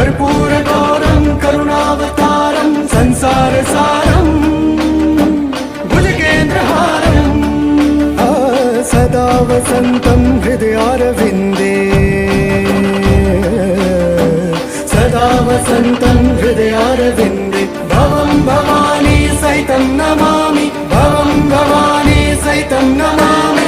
कर्पूरगौरं करुणावतारं संसारसारं भुजगेन्द्रहारं सदा वसन्तं हृदयारविन्दे सदा वसन्तं हृदयारविन्दे भवं भवानी सहितं नमामि भवं भवानी सहितं नमामि